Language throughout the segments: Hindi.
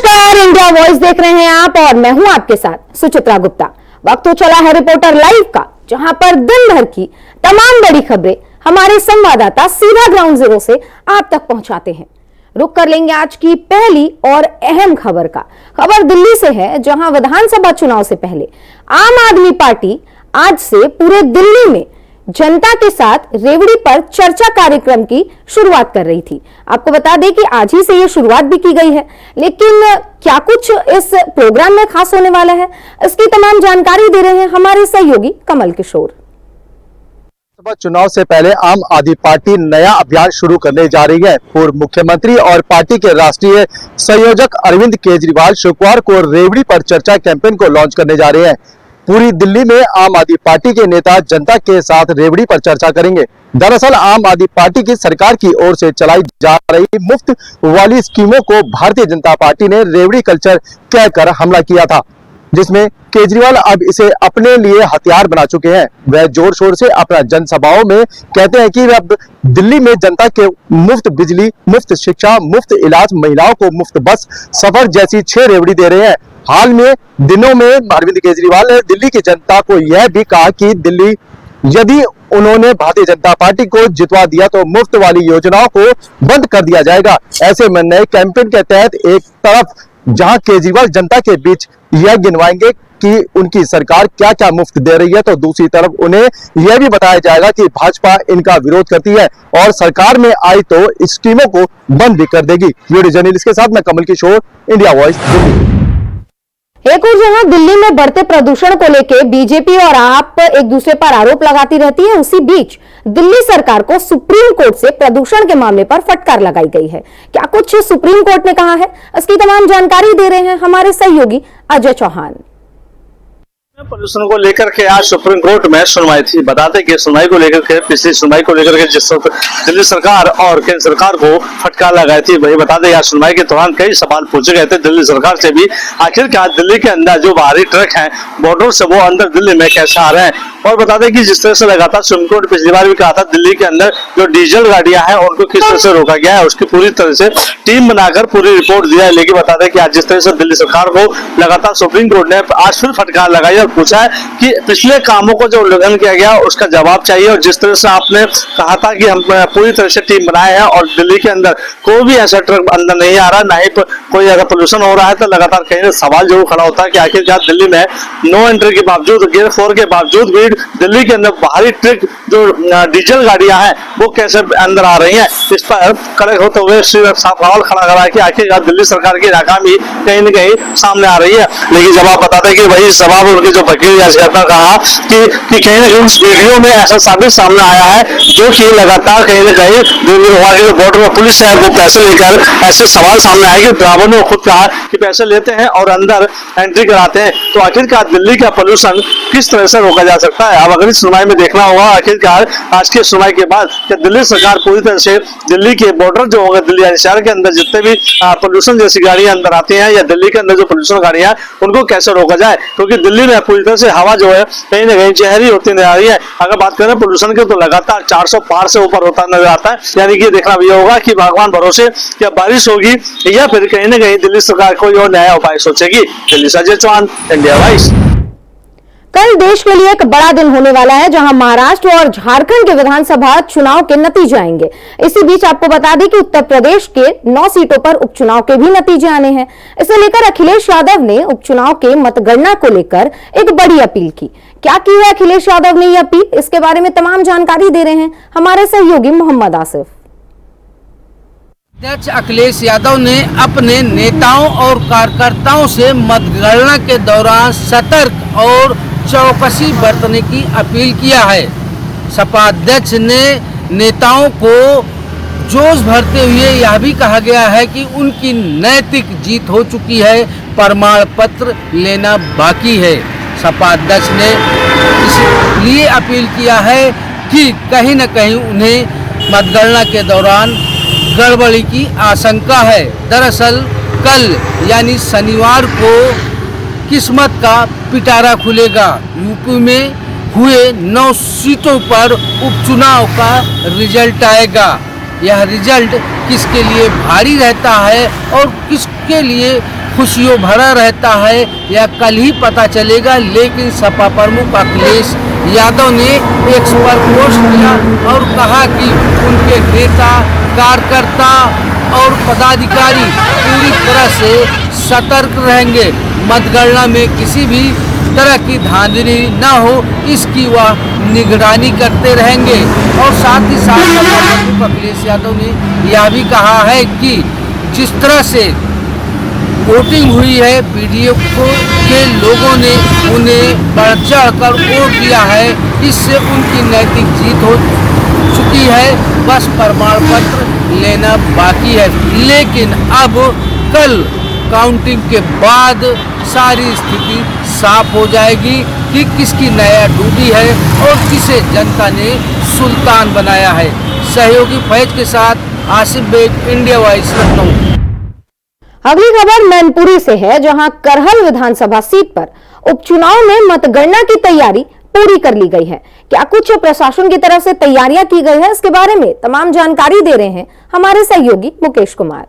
नमस्कार, इंडिया वॉइस देख रहे हैं आप और मैं हूं आपके साथ सुचित्रा गुप्ता। वक्त तो चला है रिपोर्टर लाइव का, जहां पर दिन भर की तमाम बड़ी खबरें हमारे संवाददाता सीधा ग्राउंड जीरो से आप तक पहुंचाते हैं। रुक कर लेंगे आज की पहली और अहम खबर का। खबर दिल्ली से है, जहां विधानसभा चुनाव से पहले आम आदमी पार्टी आज से पूरे दिल्ली में जनता के साथ रेवड़ी पर चर्चा कार्यक्रम की शुरुआत कर रही थी। आपको बता दें कि आज ही से ये शुरुआत भी की गई है, लेकिन क्या कुछ इस प्रोग्राम में खास होने वाला है, इसकी तमाम जानकारी दे रहे हैं हमारे सहयोगी कमल किशोर। लोकसभा चुनाव से पहले आम आदमी पार्टी नया अभियान शुरू करने जा रही है। पूर्व मुख्यमंत्री और पार्टी के राष्ट्रीय संयोजक अरविंद केजरीवाल शुक्रवार को रेवड़ी पर चर्चा कैंपेन को लॉन्च करने जा रहे हैं। पूरी दिल्ली में आम आदमी पार्टी के नेता जनता के साथ रेवड़ी पर चर्चा करेंगे। दरअसल आम आदमी पार्टी की सरकार की ओर से चलाई जा रही मुफ्त वाली स्कीमों को भारतीय जनता पार्टी ने रेवड़ी कल्चर कहकर हमला किया था, जिसमें केजरीवाल अब इसे अपने लिए हथियार बना चुके हैं। वह जोर शोर से अपना जनसभाओं में कहते हैं कि अब दिल्ली में जनता के मुफ्त बिजली, मुफ्त शिक्षा, मुफ्त इलाज, महिलाओं को मुफ्त बस सफर जैसी 6 रेवड़ी दे रहे हैं। हाल में दिनों में अरविंद केजरीवाल ने दिल्ली की जनता को यह भी कहा कि दिल्ली यदि उन्होंने भारतीय जनता पार्टी को जितवा दिया तो मुफ्त वाली योजनाओं को बंद कर दिया जाएगा। ऐसे में नए कैंपेन के तहत एक तरफ जहां केजरीवाल जनता के बीच यह गिनवाएंगे कि उनकी सरकार क्या क्या मुफ्त दे रही है, तो दूसरी तरफ उन्हें यह भी बताया जाएगा कि भाजपा इनका विरोध करती है और सरकार में आई तो स्कीमों को बंद भी कर देगी। वीडियो जर्नलिस्ट के साथ मैं कमल किशोर, इंडिया वॉइस दिल्ली। एक और जहां दिल्ली में बढ़ते प्रदूषण को लेकर बीजेपी और आप एक दूसरे पर आरोप लगाती रहती है, उसी बीच दिल्ली सरकार को सुप्रीम कोर्ट से प्रदूषण के मामले पर फटकार लगाई गई है। क्या कुछ सुप्रीम कोर्ट ने कहा है, इसकी तमाम जानकारी दे रहे हैं हमारे सहयोगी अजय चौहान। प्रदूषण को लेकर के आज सुप्रीम कोर्ट में सुनवाई थी। बताते कि सुनवाई को लेकर के पिछली सुनवाई को लेकर के जिस दिल्ली सरकार और केंद्र सरकार को फटकार लगाई थी, वही बता दें आज सुनवाई के दौरान कई सवाल पूछे गए थे दिल्ली सरकार से भी। आखिरकार दिल्ली के अंदर जो बाहरी ट्रक हैं बॉर्डर से वो अंदर दिल्ली में कैसे आ रहे हैं, और बता दें कि जिस तरह से लगातार सुप्रीम कोर्ट पिछली बार भी कहा था दिल्ली के अंदर जो डीजल गाड़ियां हैं उनको किस तरह से रोका गया है, उसकी पूरी तरह से टीम बनाकर पूरी रिपोर्ट दिया है। लेकिन बता दें कि आज जिस तरह से दिल्ली सरकार को लगातार सुप्रीम कोर्ट ने आज फिर फटकार लगाई और पूछा है कि पिछले कामों को जो उल्लंघन किया गया उसका जवाब चाहिए। और जिस तरह से आपने कहा था कि हम पूरी तरह से टीम बनाए हैं और दिल्ली के अंदर कोई भी ऐसा ट्रक अंदर नहीं आ रहा, ना ही कोई अगर पोल्यूशन हो रहा है, तो लगातार कहीं सवाल जरूर खड़ा होता है कि आखिरकार दिल्ली में नो एंट्री के बावजूद, गियर 4 के बावजूद भी दिल्ली के अंदर बाहरी ट्रक जो डीजल गाड़ियां हैं वो कैसे अंदर आ रही हैं। इस पर कड़े होते हुए सवाल खड़ा करा है कि आखिरकार दिल्ली सरकार की नाकामी कहीं न कहीं सामने आ रही है। लेकिन जब आप बताते कि वही सवाल उनके जो वकील याचिका कहा कि कहीं न कहीं उस वीडियो में ऐसा साबित सामने आया है जो कि लगातार कहीं न कहीं जो बॉर्डर में पुलिस है वो पैसे लेकर, ऐसे सवाल सामने आए कि ड्राइवर ने खुद कहा कि पैसे लेते हैं और अंदर एंट्री कराते हैं। तो आखिरकार दिल्ली का पोल्यूशन किस तरह से रोका जा सकता है, अब अगली सुनवाई में देखना होगा। आखिरकार आज की सुनवाई के बाद क्या दिल्ली सरकार पूरी तरह से दिल्ली के बॉर्डर जो होगा, दिल्ली शहर के अंदर जितने भी पोल्यूशन जैसी गाड़ियां अंदर आती हैं या दिल्ली के अंदर जो पोल्यूशन गाड़ियां उनको कैसे रोका जाए, क्योंकि दिल्ली में पूरी तरह से हवा जो है कहीं ना कहीं जहरी होती नजर आ रही है। अगर बात करें पोल्यूशन की तो लगातार 400 पार से ऊपर होता नजर आता है। यानी कि देखना भी होगा कि भगवान भरोसे क्या बारिश होगी या फिर कहीं ना कहीं दिल्ली सरकार कोई और नया उपाय सोचेगी। दिल्ली से अजय चौहान, इंडिया वॉइस। कल देश के लिए एक बड़ा दिन होने वाला है, जहां महाराष्ट्र और झारखंड के विधानसभा चुनाव के नतीजे आएंगे। इसी बीच आपको बता दें कि उत्तर प्रदेश के 9 सीटों पर उपचुनाव के भी नतीजे आने हैं। इसे लेकर अखिलेश यादव ने उपचुनाव के मतगणना को लेकर एक बड़ी अपील की। क्या की है अखिलेश यादव ने यह अपील, इसके बारे में तमाम जानकारी दे रहे हैं हमारे सहयोगी मोहम्मद आसिफ। अध्यक्ष अखिलेश यादव ने अपने नेताओं और कार्यकर्ताओं से मतगणना के दौरान सतर्क और चौकसी बरतने की अपील किया है। सपा अध्यक्ष ने नेताओं को जोश भरते हुए यह भी कहा गया है कि उनकी नैतिक जीत हो चुकी है, प्रमाण पत्र लेना बाकी है। सपा अध्यक्ष ने इसलिए अपील किया है कि कहीं न कहीं उन्हें मतगणना के दौरान गड़बड़ी की आशंका है। दरअसल कल यानी शनिवार को किस्मत का पिटारा खुलेगा। यूपी में हुए 9 सीटों पर उपचुनाव का रिजल्ट आएगा। यह रिजल्ट किसके लिए भारी रहता है और किसके लिए खुशियों भरा रहता है या कल ही पता चलेगा। लेकिन सपा प्रमुख अखिलेश यादव ने एक्स पर पोस्ट किया और कहा कि उनके नेता, कार्यकर्ता और पदाधिकारी पूरी तरह से सतर्क रहेंगे, मतगणना में किसी भी तरह की धांधली न हो इसकी वह निगरानी करते रहेंगे। और साथ ही साथ सपा प्रमुख अखिलेश यादव ने यह भी कहा है कि जिस तरह से वोटिंग हुई है, बीडीओ के लोगों ने उन्हें बढ़ चढ़ कर वोट दिया है, इससे उनकी नैतिक जीत हो चुकी है, बस प्रमाण पत्र लेना बाकी है। लेकिन अब कल काउंटिंग के बाद सारी स्थिति साफ हो जाएगी कि किसकी नया डूबी है और किसे जनता ने सुल्तान बनाया है। सहयोगी फैज के साथ आसिफ बेग, इंडिया वॉइस, लखनऊ। अगली खबर मैनपुरी से है, जहां करहल विधानसभा सीट पर उपचुनाव में मतगणना की तैयारी पूरी कर ली गई है। क्या कुछ प्रशासन की तरफ से तैयारियां की गई है, इसके बारे में तमाम जानकारी दे रहे हैं हमारे सहयोगी मुकेश कुमार।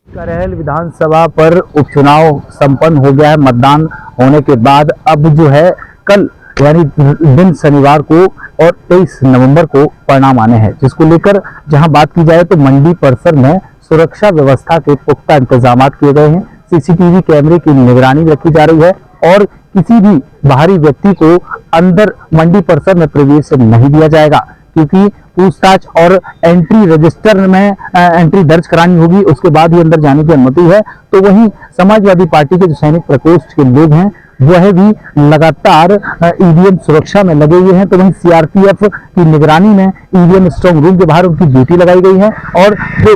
करहल विधानसभा पर उपचुनाव संपन्न हो गया है। मतदान होने के बाद अब जो है कल यानी दिन शनिवार को और 23 नवंबर को परिणाम आने हैं, जिसको लेकर जहां बात की जाए तो मंडी परिसर में सुरक्षा व्यवस्था के पुख्ता इंतजाम किए गए हैं। सीसीटीवी कैमरे की निगरानी रखी जा रही है और किसी भी बाहरी व्यक्ति को अंदर मंडी परिसर में प्रवेश नहीं दिया जाएगा, क्योंकि पूछताछ और एंट्री रजिस्टर में एंट्री दर्ज करानी होगी, उसके बाद ही अंदर जाने की अनुमति है। तो वहीं समाजवादी पार्टी के जो सैनिक प्रकोष्ठ के लोग हैं वह भी लगातार ईवीएम सुरक्षा में लगे हुए हैं। तो वहीं सीआरपीएफ की निगरानी में ईवीएम स्ट्रांग रूम के बाहर उनकी ड्यूटी लगाई गई है। और जो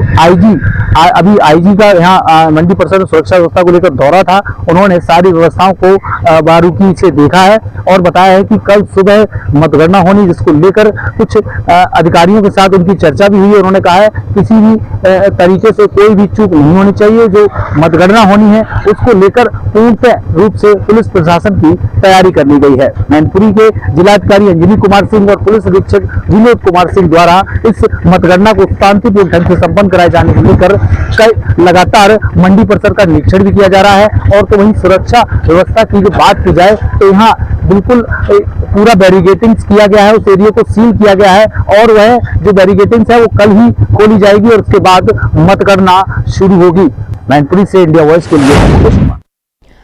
अभी आईजी का यहाँ मंडी परिसर में सुरक्षा व्यवस्था को लेकर दौरा था, उन्होंने सारी व्यवस्थाओं को बारीकी से देखा है और बताया है कि कल सुबह मतगणना होनी, जिसको लेकर कुछ अधिकारियों के साथ उनकी चर्चा भी हुई। उन्होंने कहा है किसी भी तरीके से कोई भी चूक नहीं होनी चाहिए, जो मतगणना होनी है उसको लेकर पूर्ण रूप से पुलिस प्रशासन की तैयारी कर ली गई है। मैनपुरी के जिलाधिकारी अंजनी कुमार सिंह और पुलिस अधीक्षक विनोद कुमार सिंह द्वारा इस मतगणना को शांतिपूर्ण ढंग से संपन्न कराए जाने को लेकर लगातार मंडी परिसर का निरीक्षण भी किया जा रहा है। और तो वहीं सुरक्षा व्यवस्था की जो बात की जाए तो यहाँ बिल्कुल पूरा बैरिकेटिंग किया गया है, उस एरिया को सील किया गया है और वह जो बैरिकेटिंग है वो कल ही खोली जाएगी और उसके बाद मतगणना शुरू होगी। मैनपुरी से इंडिया वॉइस के लिए।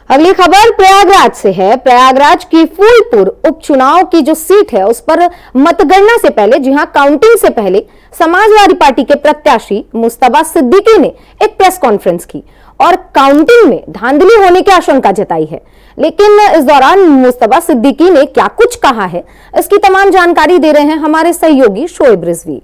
अगली खबर प्रयागराज से है। प्रयागराज की फूलपुर उपचुनाव की जो सीट है उस पर मतगणना से पहले, जी हां, काउंटिंग से पहले समाजवादी पार्टी के प्रत्याशी मुस्तबा सिद्दीकी ने एक प्रेस कॉन्फ्रेंस की और काउंटिंग में धांधली होने की आशंका जताई है। लेकिन इस दौरान मुस्तबा सिद्दीकी ने क्या कुछ कहा है, इसकी तमाम जानकारी दे रहे हैं हमारे सहयोगी शोएब रिजवी।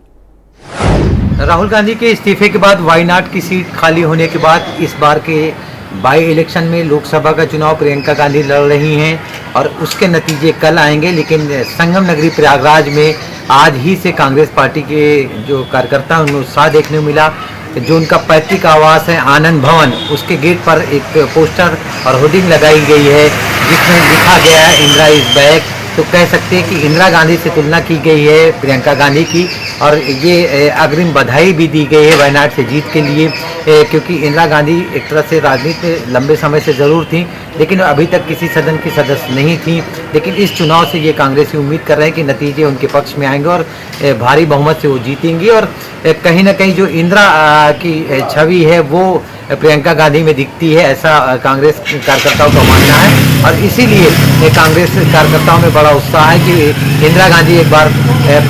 राहुल गांधी के इस्तीफे के बाद वायनाड की सीट खाली होने के बाद इस बार के बाई इलेक्शन में लोकसभा का चुनाव प्रियंका गांधी लड़ रही हैं और उसके नतीजे कल आएंगे। लेकिन संगम नगरी प्रयागराज में आज ही से कांग्रेस पार्टी के जो कार्यकर्ता हैं उनमें उत्साह देखने को मिला। जो उनका पैतृक आवास है आनंद भवन, उसके गेट पर एक पोस्टर और होर्डिंग लगाई गई है जिसमें लिखा गया है इंदिरा इज बैक। तो कह सकते हैं कि इंदिरा गांधी से तुलना की गई है प्रियंका गांधी की और ये अग्रिम बधाई भी दी गई है वायनाड से जीत के लिए, क्योंकि इंदिरा गांधी एक तरह से राजनीति में लंबे समय से ज़रूर थी लेकिन अभी तक किसी सदन की सदस्य नहीं थी। लेकिन इस चुनाव से ये कांग्रेसी उम्मीद कर रहे हैं कि नतीजे उनके पक्ष में आएंगे और भारी बहुमत से वो जीतेंगी और कहीं ना कहीं जो इंदिरा की छवि है वो प्रियंका गांधी में दिखती है, ऐसा कांग्रेस कार्यकर्ताओं का मानना है। और इसीलिए कांग्रेस कार्यकर्ताओं में बड़ा उत्साह है कि इंदिरा गांधी एक बार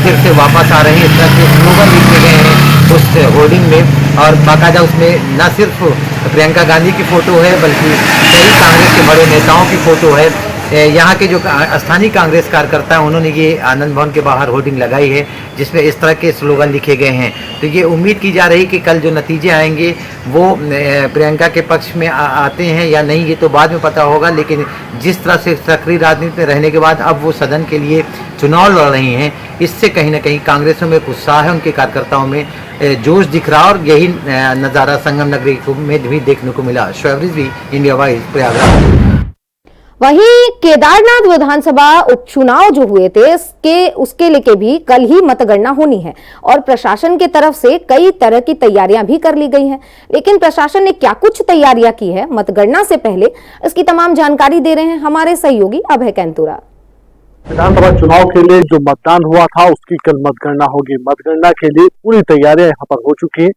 फिर से वापस आ रही हैं। इस तरह के स्लोगन लिखे गए हैं उस होर्डिंग में और बाकायदा उसमें न सिर्फ प्रियंका गांधी की फ़ोटो है बल्कि कई कांग्रेस के बड़े नेताओं की फ़ोटो है। यहाँ के जो स्थानीय कांग्रेस कार्यकर्ता हैं उन्होंने ये आनंद भवन के बाहर होर्डिंग लगाई है जिसमें इस तरह के स्लोगन लिखे गए हैं। तो ये उम्मीद की जा रही कि कल जो नतीजे आएंगे वो प्रियंका के पक्ष में आते हैं या नहीं ये तो बाद में पता होगा। लेकिन जिस तरह से सक्रिय राजनीति में रहने के बाद अब वो सदन के लिए चुनाव लड़ रही हैं, इससे कहीं ना कहीं कांग्रेसों में एक उत्साह है, उनके कार्यकर्ताओं में जोश दिख रहा और यही नज़ारा संगम नगरी में भी देखने को मिला। Shoaib Rizvi, India voice, Prayagraj. वहीं केदारनाथ विधानसभा उपचुनाव जो हुए थे उसके लेके भी कल ही मतगणना होनी है और प्रशासन की तरफ से कई तरह की तैयारियां भी कर ली गई हैं। लेकिन प्रशासन ने क्या कुछ तैयारियां की है मतगणना से पहले, इसकी तमाम जानकारी दे रहे हैं हमारे सहयोगी अभय कैंतुरा। विधानसभा चुनाव के लिए जो मतदान हुआ था उसकी कल मतगणना होगी। मतगणना के लिए पूरी तैयारियां यहाँ पर हो चुकी हैं।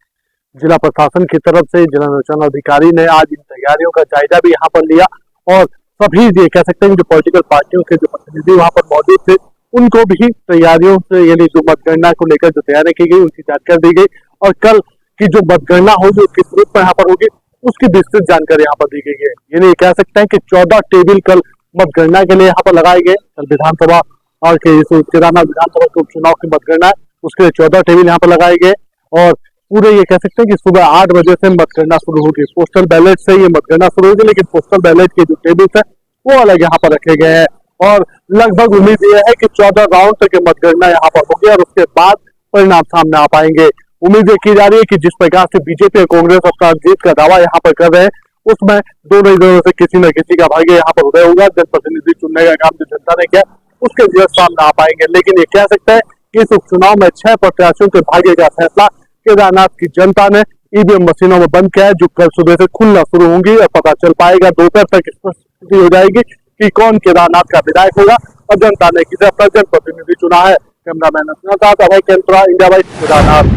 जिला प्रशासन की तरफ से जिला निर्वाचन अधिकारी ने आज इन तैयारियों का जायजा भी यहाँ पर लिया और सभी ये कह सकते हैं जो पॉलिटिकल पार्टियों के जो प्रतिनिधि वहां पर मौजूद थे उनको भी तैयारियों से यानी जो मतगणना को लेकर जो तैयारी की गई उनकी जानकारी दी गई और कल की जो मतगणना होगी उसकी स्वरूप पर यहाँ पर होगी उसकी विस्तृत जानकारी यहाँ पर दी गई है। यानी कह सकते हैं कि 14 टेबल कल मतगणना के लिए यहाँ पर लगाए गए। कल विधानसभा और केदारनाथ विधानसभा के उपचुनाव की मतगणना उसके लिए 14 टेबल यहाँ पर लगाए गए और पूरे ये कह सकते हैं कि सुबह 8 बजे से मतगणना शुरू होगी। पोस्टल बैलेट से ये मतगणना शुरू होगी, लेकिन पोस्टल बैलेट के जो टेबल्स है वो अलग यहाँ पर रखे गए हैं और लगभग उम्मीद यह है कि 14 राउंड तक मतगणना यहाँ पर होगी और उसके बाद परिणाम सामने आ पाएंगे। उम्मीद की जा रही है कि जिस प्रकार से बीजेपी और कांग्रेस अपना जीत का दावा यहाँ पर कर रहे हैं उसमें दोनों ही दलों से किसी न किसी का भाग्य यहाँ पर उदय होगा। जनप्रतिनिधि चुनने का काम जो जनता ने किया उसके रिजल्ट सामने आ पाएंगे। लेकिन ये कह सकते हैं कि इस उपचुनाव में 6 प्रत्याशियों के भाग्य का फैसला केदारनाथ की जनता ने ईवीएम मशीनों में बंद किया है, जो कल सुबह से खुलना शुरू होंगी और पता चल पाएगा दोपहर तक स्पष्टि हो जाएगी कि कौन केदारनाथ का विधायक होगा और जनता ने किसे अपना जनप्रतिनिधि चुना है। कैमरामैन के साथ अभय कैंतुरा, इंडिया वाइज, केदारनाथ।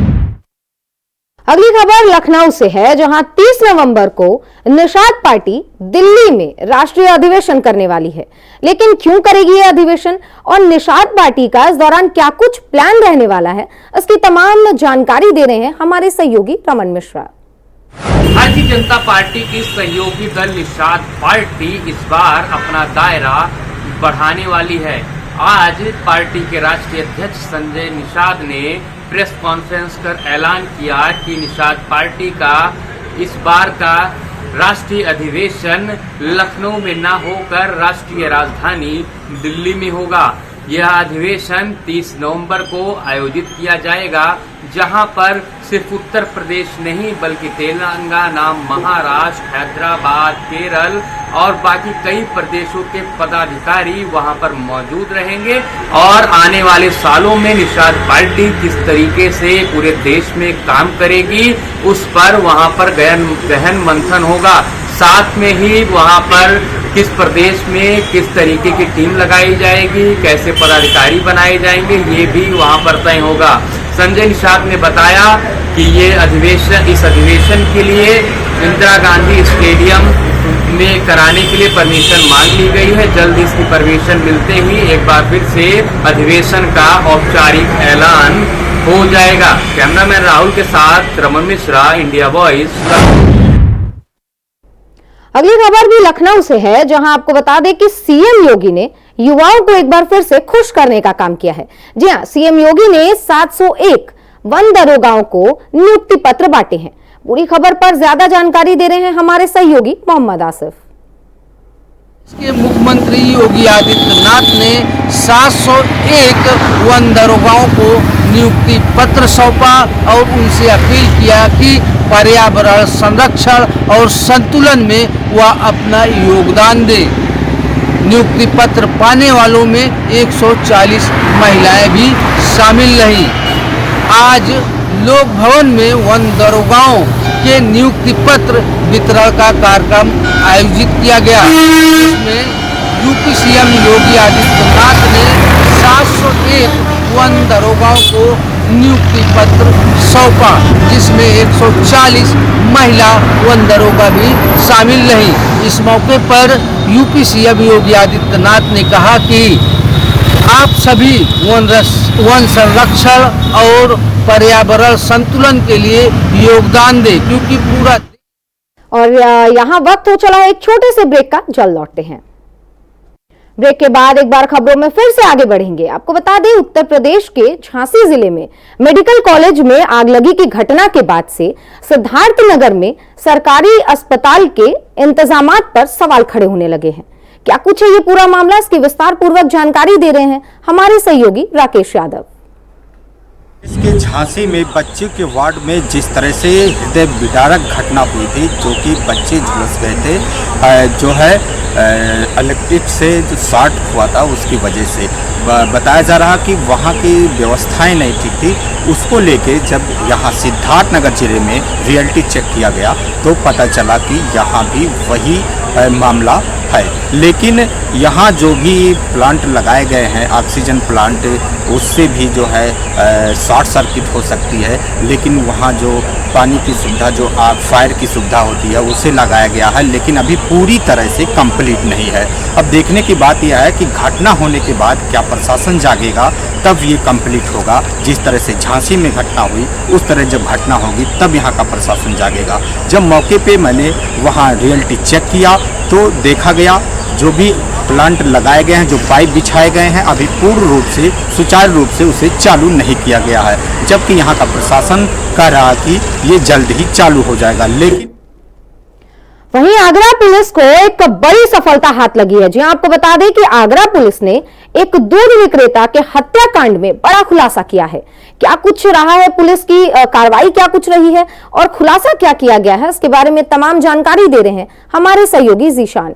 अगली खबर लखनऊ से है, जहां 30 नवंबर को निषाद पार्टी दिल्ली में राष्ट्रीय अधिवेशन करने वाली है। लेकिन क्यों करेगी यह अधिवेशन और निषाद पार्टी का इस दौरान क्या कुछ प्लान रहने वाला है, इसकी तमाम जानकारी दे रहे हैं हमारे सहयोगी रमन मिश्रा। भारतीय जनता पार्टी की सहयोगी दल निषाद पार्टी इस बार अपना दायरा बढ़ाने वाली है। आज पार्टी के राष्ट्रीय अध्यक्ष संजय निषाद ने प्रेस कॉन्फ्रेंस कर ऐलान किया कि निषाद पार्टी का इस बार का राष्ट्रीय अधिवेशन लखनऊ में न होकर राष्ट्रीय राजधानी दिल्ली में होगा। यह अधिवेशन 30 नवंबर को आयोजित किया जाएगा, जहां पर सिर्फ उत्तर प्रदेश नहीं बल्कि तेलंगाना, महाराष्ट्र, हैदराबाद, केरल और बाकी कई प्रदेशों के पदाधिकारी वहां पर मौजूद रहेंगे। और आने वाले सालों में निषाद पार्टी किस तरीके से पूरे देश में काम करेगी उस पर वहां पर गहन मंथन होगा। साथ में ही वहां पर किस प्रदेश में किस तरीके की टीम लगाई जाएगी, कैसे पदाधिकारी बनाए जाएंगे, ये भी वहां पर तय होगा। संजय निषाद ने बताया कि इस अधिवेशन के लिए इंदिरा गांधी स्टेडियम में कराने के लिए परमिशन मांग ली गई है। जल्द इसकी परमिशन मिलते ही एक बार फिर से अधिवेशन का औपचारिक ऐलान हो जाएगा। कैमरामैन राहुल के साथ रमन मिश्रा, इंडिया वॉइस। अगली खबर भी लखनऊ से है, जहां आपको बता दें कि सीएम योगी ने युवाओं को एक बार फिर से खुश करने का काम किया है। जी हां, सीएम योगी ने 701 वन दरोगाओं को नियुक्ति पत्र बांटे हैं। पूरी खबर पर ज्यादा जानकारी दे रहे हैं हमारे सहयोगी मोहम्मद आसिफ। इसके मुख्यमंत्री योगी आदित्यनाथ ने 701 वन दरोगाओं को नियुक्ति पत्र सौंपा और उनसे अपील किया कि पर्यावरण संरक्षण और संतुलन में वह अपना योगदान दे। नियुक्ति पत्र पाने वालों में 140 महिलाएं भी शामिल रही। आज लोक भवन में वन दरोगाओं के नियुक्ति पत्र वितरण का कार्यक्रम आयोजित किया गया। इसमें यूपी सीएम योगी आदित्यनाथ ने 701 वन दरोगाओं को नियुक्ति पत्र सौंपा, जिसमें 140 महिला वन दरोगा भी शामिल रही। इस मौके पर यूपी सीएम योगी आदित्यनाथ ने कहा कि आप सभी वन संरक्षण और पर्यावरण संतुलन के लिए योगदान दें, क्योंकि पूरा। और यहाँ वक्त हो चला है एक छोटे से ब्रेक का, जल्द लौटते हैं। ब्रेक के बाद एक बार खबरों में फिर से आगे बढ़ेंगे। आपको बता दें, उत्तर प्रदेश के झांसी जिले में मेडिकल कॉलेज में आगलगी की घटना के बाद से सिद्धार्थनगर में सरकारी अस्पताल के इंतजामात पर सवाल खड़े होने लगे हैं। क्या कुछ है ये पूरा मामला, इसकी विस्तार पूर्वक जानकारी दे रहे हैं हमारे सहयोगी राकेश यादव। इसके झांसी में बच्चे के वार्ड में जिस तरह से हृदय विदारक घटना हुई थी, जो कि बच्चे झुलस गए थे, जो है इलेक्ट्रिक से जो शॉर्ट हुआ था उसकी वजह से बताया जा रहा कि वहाँ की व्यवस्थाएं नहीं ठीक थी। उसको लेके जब यहाँ सिद्धार्थनगर जिले में रियलिटी चेक किया गया तो पता चला कि यहाँ भी वही मामला है। लेकिन यहाँ जो भी प्लांट लगाए गए हैं ऑक्सीजन प्लांट, उससे भी जो है शॉर्ट सर्किट हो सकती है। लेकिन वहाँ जो पानी की सुविधा, जो फायर की सुविधा होती है, उसे लगाया गया है, लेकिन अभी पूरी तरह से कंप्लीट नहीं है। अब देखने की बात यह है कि घटना होने के बाद क्या प्रशासन जागेगा, तब ये कंप्लीट होगा। जिस तरह से झांसी में घटना हुई, उस तरह जब घटना होगी तब यहाँ का प्रशासन जागेगा। जब मौके पे मैंने वहाँ रियलिटी चेक किया तो देखा गया जो भी प्लांट लगाए गए हैं, जो पाइप बिछाए गए हैं, अभी पूर्ण रूप से सुचारू रूप से उसे चालू नहीं किया गया है, जबकि यहाँ का प्रशासन कह रहा कि ये जल्द ही चालू हो जाएगा। लेकिन वहीं आगरा पुलिस को एक बड़ी सफलता हाथ लगी है। जी आपको बता दें कि आगरा पुलिस ने एक दूध विक्रेता के हत्याकांड में बड़ा खुलासा किया है। क्या कुछ रहा है पुलिस की कार्रवाई, क्या कुछ रही है और खुलासा क्या किया गया है, इसके बारे में तमाम जानकारी दे रहे हैं हमारे सहयोगी जीशान।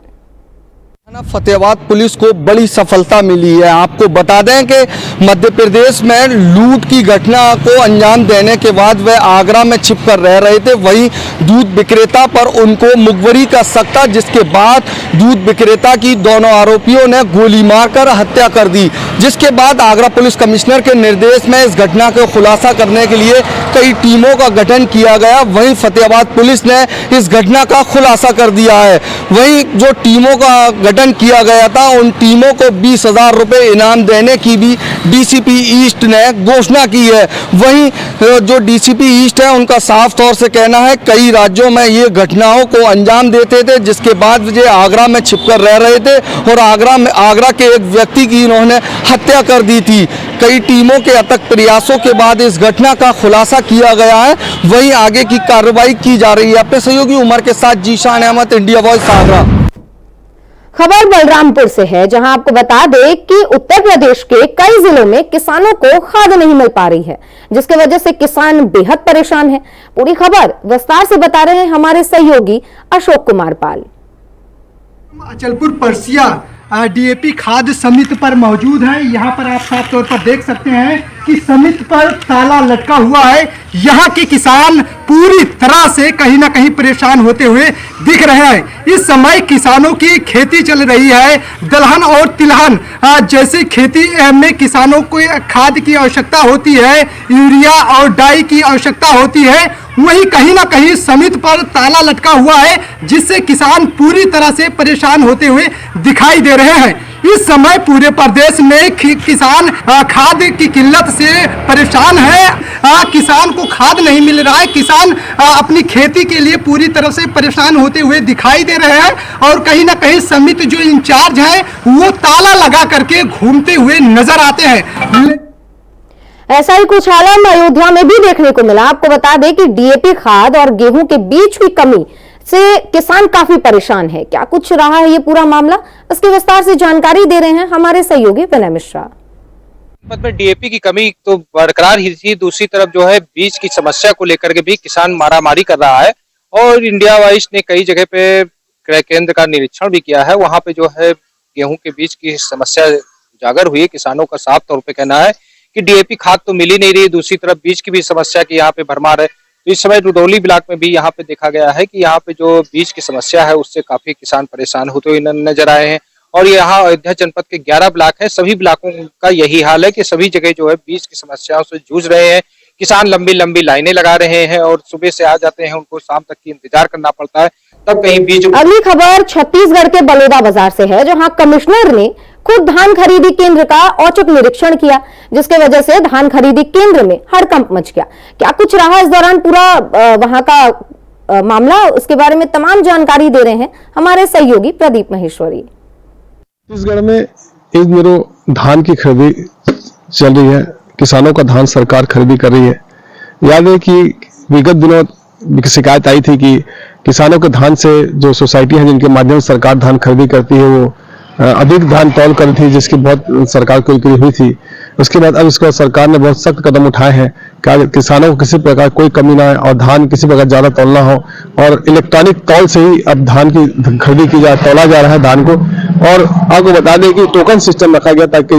फतेहाबाद पुलिस को बड़ी सफलता मिली है। आपको बता दें कि मध्य प्रदेश में लूट की घटना को अंजाम देने के बाद वह आगरा में छिपकर रह रहे थे। वहीं दूध विक्रेता पर उनको मुखबरी का शक था, जिसके बाद दूध विक्रेता की दोनों आरोपियों ने गोली मारकर हत्या कर दी। जिसके बाद आगरा पुलिस कमिश्नर के निर्देश में इस घटना को खुलासा करने के लिए कई टीमों का गठन किया गया। वहीं फतेहाबाद पुलिस ने इस घटना का खुलासा कर दिया है। वहीं जो टीमों का गठन किया गया था, उन टीमों को 20,000 रुपए इनाम देने की भी डीसीपी ईस्ट ने घोषणा की है। वहीं जो डीसीपी ईस्ट है, उनका साफ तौर से कहना है कई राज्यों में ये घटनाओं को अंजाम देते थे, जिसके बाद ये आगरा में छिपकर रह रहे थे और आगरा के एक व्यक्ति की इन्होंने हत्या कर दी थी। कई टीमों के अथक प्रयासों के बाद इस घटना का खुलासा किया गया है। वहीं आगे की कार्रवाई की जा रही है। अपने सहयोगी उमर के साथ जीशान अहमद, इंडिया वॉइस, आगरा। खबर बलरामपुर से है, जहां आपको बता दें कि उत्तर प्रदेश के कई जिलों में किसानों को खाद नहीं मिल पा रही है, जिसकी वजह से किसान बेहद परेशान हैं। पूरी खबर विस्तार से बता रहे हैं हमारे सहयोगी अशोक कुमार पाल। अचलपुर परसिया डीएपी खाद्य समिति पर मौजूद है। यहाँ पर आप साफ तौर पर देख सकते हैं कि समिति पर ताला लटका हुआ है। यहाँ के किसान पूरी तरह से कहीं ना कहीं परेशान होते हुए दिख रहे हैं। इस समय किसानों की खेती चल रही है, दलहन और तिलहन जैसे खेती में किसानों को खाद की आवश्यकता होती है, यूरिया और डाई की आवश्यकता होती है। वहीं कहीं ना कहीं समिति पर ताला लटका हुआ है, जिससे किसान पूरी तरह से परेशान होते हुए दिखाई दे रहे हैं। इस समय पूरे प्रदेश में किसान खाद की किल्लत से परेशान है। किसान को खाद नहीं मिल रहा है। किसान अपनी खेती के लिए पूरी तरह से परेशान होते हुए दिखाई दे रहे हैं और कहीं ना कहीं समिति जो इंचार्ज है वो ताला लगा करके घूमते हुए नजर आते हैं। ऐसा ही कुछ आलम अयोध्या में भी देखने को मिला। आपको बता दें कि डीएपी खाद और गेहूं के बीच हुई कमी से किसान काफी परेशान है। क्या कुछ रहा है ये पूरा मामला, इसके विस्तार से जानकारी दे रहे हैं हमारे सहयोगी विनय मिश्रा। में डीएपी की कमी तो बरकरार ही थी, दूसरी तरफ जो है बीज की समस्या को लेकर के भी किसान मारामारी कर रहा है। और इंडिया वाइज ने कई जगह पे क्रय केंद्र का निरीक्षण भी किया है। वहां पे जो है गेहूं के बीज की समस्या उजागर हुई। किसानों का साफ तौर पे कहना है कि डीएपी खाद तो मिल ही नहीं रही, दूसरी तरफ बीज की भी समस्या की यहाँ पे भरमार है। तो इस समय रुदौली ब्लॉक में भी यहाँ पे देखा गया है कि यहाँ पे जो बीज की समस्या है उससे काफी किसान परेशान होते हुए नजर आए हैं। और यहाँ अयोध्या जनपद के 11 ब्लॉक है, सभी ब्लॉकों का यही हाल है कि सभी जगह जो है बीज की समस्याओं से जूझ रहे हैं। किसान लंबी लंबी लाइनें लगा रहे हैं और सुबह से आ जाते हैं, उनको शाम तक की इंतजार करना पड़ता है, तब कहीं बीज। अगली खबर छत्तीसगढ़ के बलौदा बाजार से है, जहां कमिश्नर ने खुद धान खरीदी केंद्र का औचक निरीक्षण किया, जिसके वजह से धान खरीदी केंद्र में हड़कंप मच गया। क्या कुछ रहा इस दौरान पूरा वहां का मामला, उसके बारे में तमाम जानकारी दे रहे हैं हमारे सहयोगी प्रदीप महेश्वरी। छत्तीसगढ़ में एक मेरो धान की खरीदी चल रही है। किसानों का धान सरकार खरीदी कर रही है। याद है कि विगत दिनों शिकायत आई थी कि किसानों के धान से जो सोसाइटी है जिनके माध्यम से सरकार धान खरीदी करती है वो अधिक धान तौल कर थी, जिसकी बहुत सरकार को बिक्री हुई थी। उसके बाद अब इसको सरकार ने बहुत सख्त कदम उठाए हैं कि किसानों को किसी प्रकार कोई कमी ना आए और धान किसी प्रकार ज्यादा तौलना हो, और इलेक्ट्रॉनिक तौल से ही अब धान की खरीदी की जाए, तौला जा रहा है धान को। और आपको बता दें कि टोकन सिस्टम रखा गया ताकि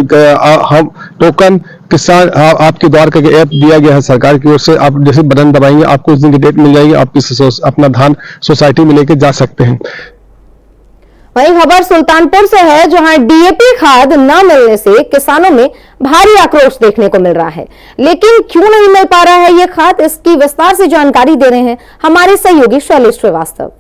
हम टोकन किसान आपके द्वार का ऐप दिया गया है सरकार की ओर से, आप जैसे बटन दबाएंगे आपको उस दिन की डेट मिल जाएगी, आप अपना धान सोसाइटी में लेके जा सकते हैं। वहीं खबर सुल्तानपुर से है, जहां डीएपी खाद न मिलने से किसानों में भारी आक्रोश देखने को मिल रहा है। लेकिन क्यों नहीं मिल पा रहा है यह खाद, इसकी विस्तार से जानकारी दे रहे हैं हमारे सहयोगी शैलेश श्रीवास्तव।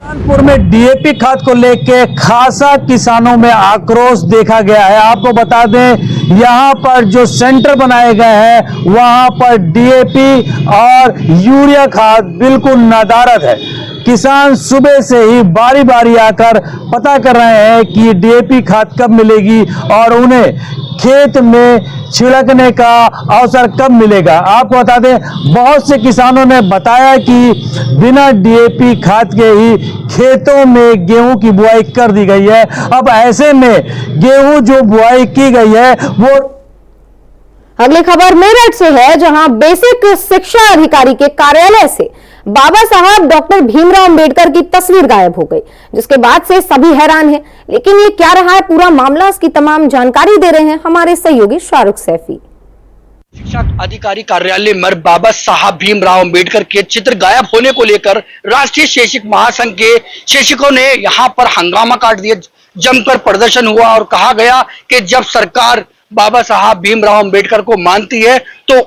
सुल्तानपुर में डीएपी खाद को लेकर खासा किसानों में आक्रोश देखा गया है। आपको बता दें, यहाँ पर जो सेंटर बनाए गए हैं वहां पर डीएपी और यूरिया खाद बिल्कुल नदारद है। किसान सुबह से ही बारी बारी आकर पता कर रहे हैं कि डीएपी खाद कब मिलेगी और उन्हें खेत में छिड़कने का अवसर कब मिलेगा। आपको बता दें, बहुत से किसानों ने बताया कि बिना डीएपी खाद के ही खेतों में गेहूं की बुआई कर दी गई है। अब ऐसे में गेहूं जो बुआई की गई है वो। अगली खबर मेरठ से है, जहां बेसिक शिक्षा अधिकारी के कार्यालय से बाबा साहब डॉक्टर भीमराव अंबेडकर की तस्वीर गायब हो गई, जिसके बाद से सभी हैरान हैं। लेकिन ये क्या रहा है पूरा मामला, इसकी तमाम जानकारी दे रहे हैं हमारे सहयोगी शाहरुख सैफी। शिक्षा अधिकारी कार्यालय में बाबा साहब भीमराव अंबेडकर के चित्र गायब होने को लेकर राष्ट्रीय शैक्षिक महासंघ के शिक्षकों ने यहां पर हंगामा काट दिया। जमकर प्रदर्शन हुआ और कहा गया कि जब सरकार बाबा साहब भीमराव अंबेडकर को मानती है तो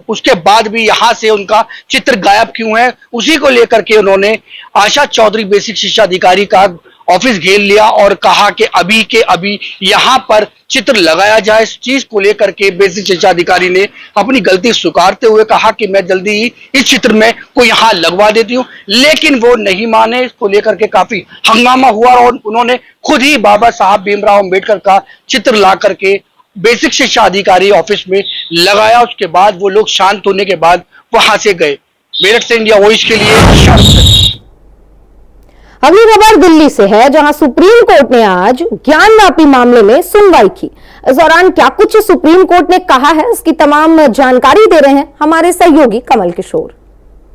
उसके बाद भी यहाँ से उनका चित्र गायब क्यों है। उसी को लेकर के उन्होंने आशा चौधरी बेसिक शिक्षा अधिकारी का ऑफिस घेर लिया और कहा कि अभी के अभी यहाँ पर चित्र लगाया जाए। इस चीज को लेकर के बेसिक शिक्षा अधिकारी ने अपनी गलती स्वीकारते हुए कहा कि मैं जल्दी ही इस चित्र में को यहाँ लगवा देती हूँ, लेकिन वो नहीं माने। इसको लेकर के काफी हंगामा हुआ और उन्होंने खुद ही बाबा साहब भीमराव अंबेडकर का चित्र ला करके बेसिक शिक्षा अधिकारी ऑफिस में लगाया। उसके बाद वो लोग शांत होने के बाद वहां से गए। मेरठ से इंडिया वॉइस के लिए। अगली खबर दिल्ली से है, जहां सुप्रीम कोर्ट ने आज ज्ञानवापी मामले में सुनवाई की। इस दौरान क्या कुछ सुप्रीम कोर्ट ने कहा है, इसकी तमाम जानकारी दे रहे हैं हमारे सहयोगी कमल किशोर।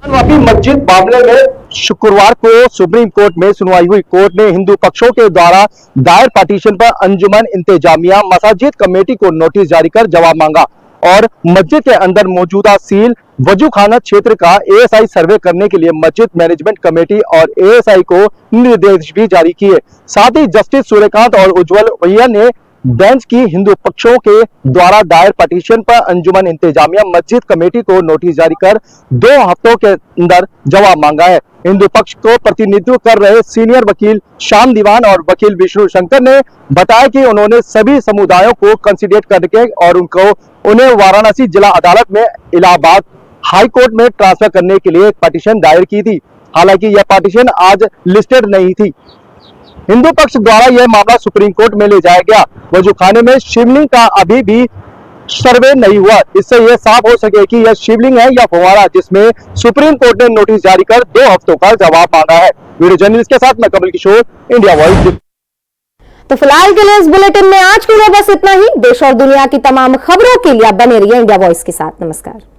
ज्ञानवापी मस्जिद मामले में शुक्रवार को सुप्रीम कोर्ट में सुनवाई हुई। कोर्ट ने हिंदू पक्षों के द्वारा दायर पिटीशन पर अंजुमन इंतजामिया मसाजिद कमेटी को नोटिस जारी कर जवाब मांगा और मस्जिद के अंदर मौजूदा सील वजूखाना क्षेत्र का एएसआई सर्वे करने के लिए मस्जिद मैनेजमेंट कमेटी और एएसआई को निर्देश भी जारी किए। साथ ही जस्टिस सूर्यकांत और उज्जवल भैया ने बेंच की हिंदू पक्षों के द्वारा दायर पिटीशन पर अंजुमन इंतजामिया मस्जिद कमेटी को नोटिस जारी कर 2 हफ्तों के अंदर जवाब मांगा है। हिंदू पक्ष को प्रतिनिधित्व कर रहे सीनियर वकील श्याम दीवान और वकील विष्णु शंकर ने बताया कि उन्होंने सभी समुदायों को कंसिडर करके और उन्हें वाराणसी जिला अदालत में इलाहाबाद हाई कोर्ट में ट्रांसफर करने के लिए एक पिटीशन दायर की थी। हालांकि यह पिटीशन आज लिस्टेड नहीं थी। हिंदू पक्ष द्वारा यह मामला सुप्रीम कोर्ट में ले जाया गया। वजूखाने में शिवलिंग का अभी भी सर्वे नहीं हुआ। इससे यह साफ हो सके कि यह शिवलिंग है या फुवारा, जिसमें सुप्रीम कोर्ट ने नोटिस जारी कर 2 हफ्तों का जवाब मांगा है। वीडियो जर्नलिस्ट के साथ मैं कमल किशोर, इंडिया वॉइस। तो फिलहाल के लिए इस बुलेटिन में आज के लिए बस इतना ही। देश और दुनिया की तमाम खबरों के लिए आप बने रहिए इंडिया वॉइस के साथ। नमस्कार।